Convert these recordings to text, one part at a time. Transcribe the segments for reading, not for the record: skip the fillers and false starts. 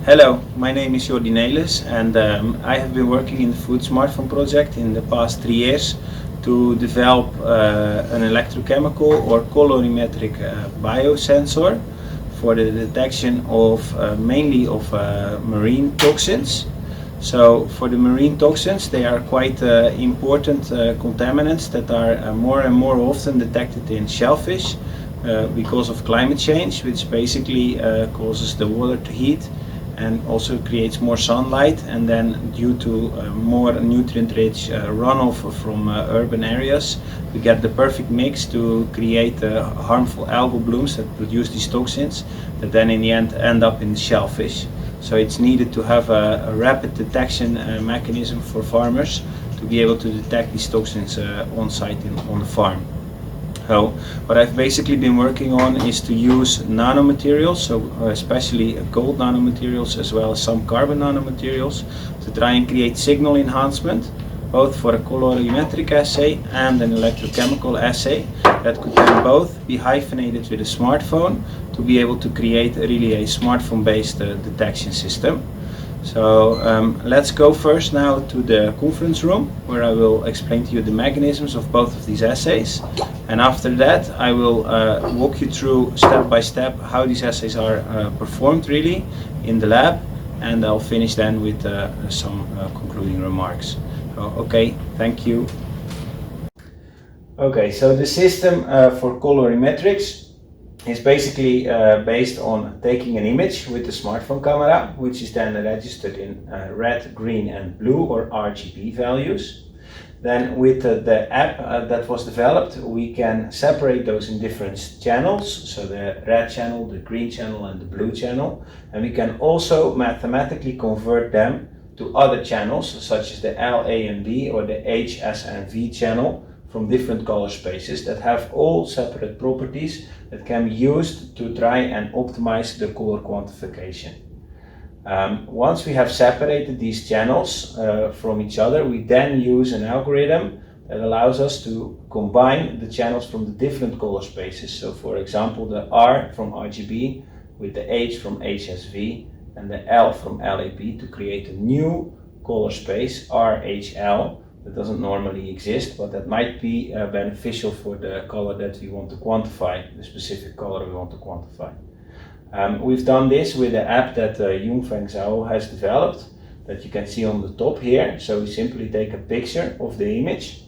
Hello, my name is Jordi Nelis and I have been working in the Food Smartphone project in the past 3 years to develop an electrochemical or colorimetric biosensor for the detection of mainly of marine toxins. So for the marine toxins, they are quite important contaminants that are more and more often detected in shellfish because of climate change, which basically causes the water to heat and also creates more sunlight, and then due to more nutrient-rich runoff from urban areas, we get the perfect mix to create harmful algal blooms that produce these toxins that then in the end up in the shellfish. So it's needed to have a rapid detection mechanism for farmers to be able to detect these toxins on site on the farm. So what I've basically been working on is to use nanomaterials, so especially gold nanomaterials as well as some carbon nanomaterials, to try and create signal enhancement, both for a colorimetric assay and an electrochemical assay that could then both be hyphenated with a smartphone to be able to create really a smartphone-based detection system. So let's go first now to the conference room where I will explain to you the mechanisms of both of these assays, and after that I will walk you through step by step how these assays are performed really in the lab, and I'll finish then with some concluding remarks. So, okay, thank you. Okay, so the system for colorimetrics is basically based on taking an image with the smartphone camera, which is then registered in red, green and blue or RGB values. Then with the app that was developed, we can separate those in different channels, so the red channel, the green channel and the blue channel, and we can also mathematically convert them to other channels such as the L, A and B or the H, S and V channel from different color spaces that have all separate properties that can be used to try and optimize the color quantification. Once we have separated these channels from each other, we then use an algorithm that allows us to combine the channels from the different color spaces. So for example, the R from RGB with the H from HSV and the L from LAB to create a new color space, RHL, that doesn't normally exist, but that might be beneficial for the color that we want to quantify, the specific color we want to quantify. We've done this with the app that Yongfeng Zhao has developed, that you can see on the top here. So we simply take a picture of the image,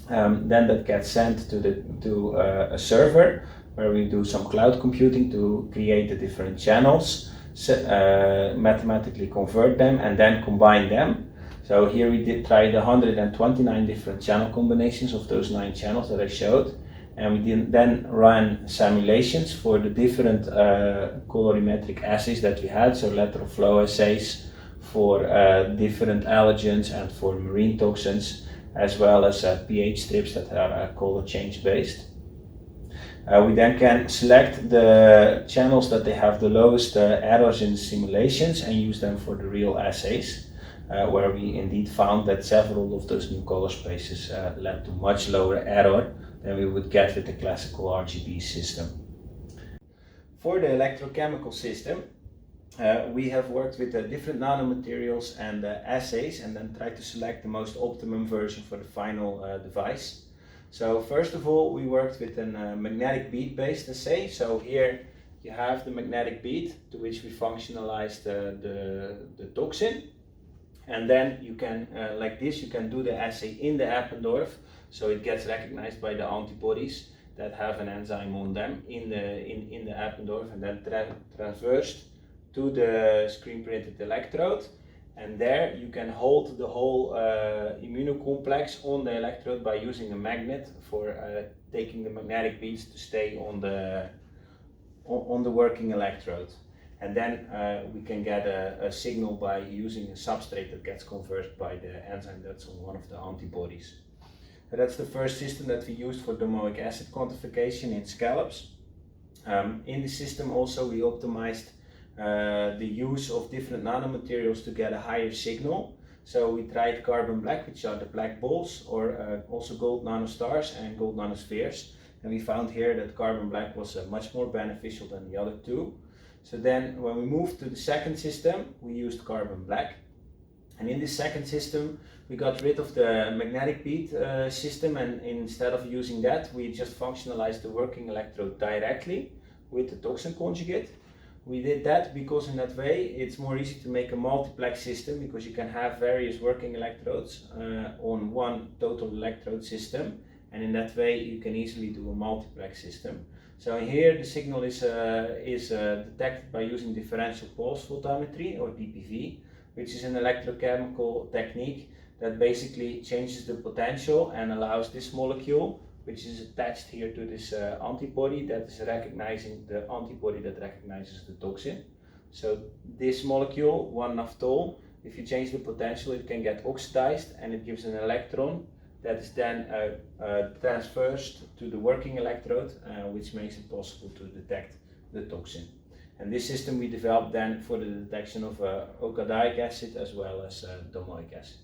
then that gets sent to a server where we do some cloud computing to create the different channels, mathematically convert them and then combine them. So here we did try the 129 different channel combinations of those 9 channels that I showed, and we then run simulations for the different colorimetric assays that we had, so lateral flow assays for different allergens and for marine toxins, as well as pH strips that are color change based. We then can select the channels that they have the lowest errors in the simulations and use them for the real assays. Where we indeed found that several of those new color spaces led to much lower error than we would get with the classical RGB system. For the electrochemical system, we have worked with different nanomaterials and assays and then tried to select the most optimum version for the final device. So first of all, we worked with a magnetic bead based assay. So here you have the magnetic bead to which we functionalized the toxin. And then you can, like this, you can do the assay in the Eppendorf, so it gets recognized by the antibodies that have an enzyme on them in the Eppendorf, and then transversed to the screen printed electrode. And there you can hold the whole immunocomplex on the electrode by using a magnet for taking the magnetic beads to stay on the working electrode. And then we can get a signal by using a substrate that gets converted by the enzyme that's on one of the antibodies. So that's the first system that we used for domoic acid quantification in scallops. In the system also we optimized the use of different nanomaterials to get a higher signal. So we tried carbon black, which are the black balls, or also gold nanostars and gold nanospheres. And we found here that carbon black was much more beneficial than the other two. So then when we moved to the second system, we used carbon black. And in this second system, we got rid of the magnetic bead system, and instead of using that, we just functionalized the working electrode directly with the toxin conjugate. We did that because in that way it's more easy to make a multiplex system, because you can have various working electrodes on one total electrode system, and in that way you can easily do a multiplex system. So here the signal is detected by using differential pulse photometry, or DPV, which is an electrochemical technique that basically changes the potential and allows this molecule, which is attached here to this antibody that is recognizing the antibody that recognizes the toxin. So this molecule, 1-naphthol, if you change the potential, it can get oxidized and it gives an electron that is then transferred to the working electrode, which makes it possible to detect the toxin. And this system we developed then for the detection of okadaic acid as well as domoic acid.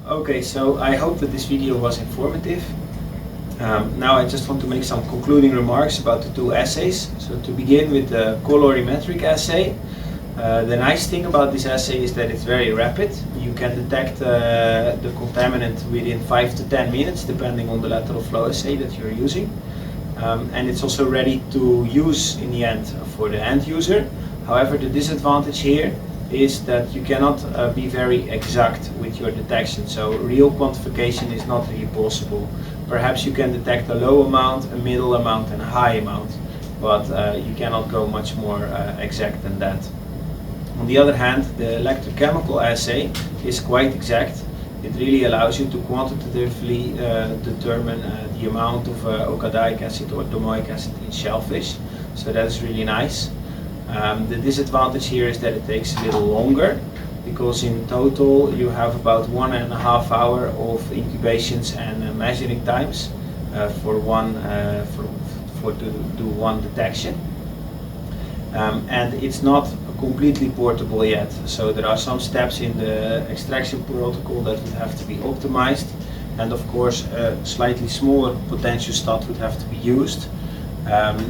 Okay, so I hope that this video was informative. Now I just want to make some concluding remarks about the two assays. So to begin with the colorimetric assay, the nice thing about this assay is that it's very rapid. You can detect the contaminant within 5 to 10 minutes depending on the lateral flow assay that you're using. And it's also ready to use in the end for the end user. However, the disadvantage here is that you cannot be very exact with your detection, so real quantification is not really possible. Perhaps you can detect a low amount, a middle amount and a high amount, but you cannot go much more exact than that. On the other hand, the electrochemical assay is quite exact. It really allows you to quantitatively determine the amount of okadaic acid or domoic acid in shellfish, so that is really nice. The disadvantage here is that it takes a little longer, because in total you have about 1.5 hours of incubations and measuring times to do one detection. And it's not completely portable yet, so there are some steps in the extraction protocol that would have to be optimized, and of course a slightly smaller potentiostat would have to be used.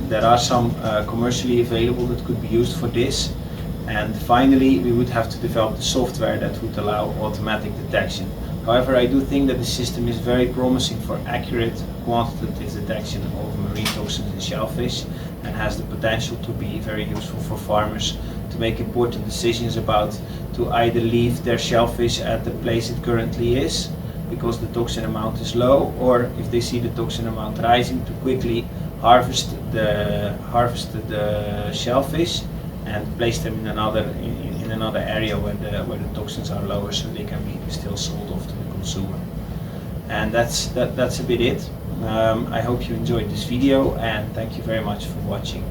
There are some commercially available that could be used for this, and finally we would have to develop the software that would allow automatic detection. However, I do think that the system is very promising for accurate quantitative detection of marine toxins in shellfish, and has the potential to be very useful for farmers to make important decisions about to either leave their shellfish at the place it currently is because the toxin amount is low, or if they see the toxin amount rising, to quickly harvest the shellfish and place them in another area where the toxins are lower, so they can be still sold off to the consumer. And that's a bit it. I hope you enjoyed this video, and thank you very much for watching.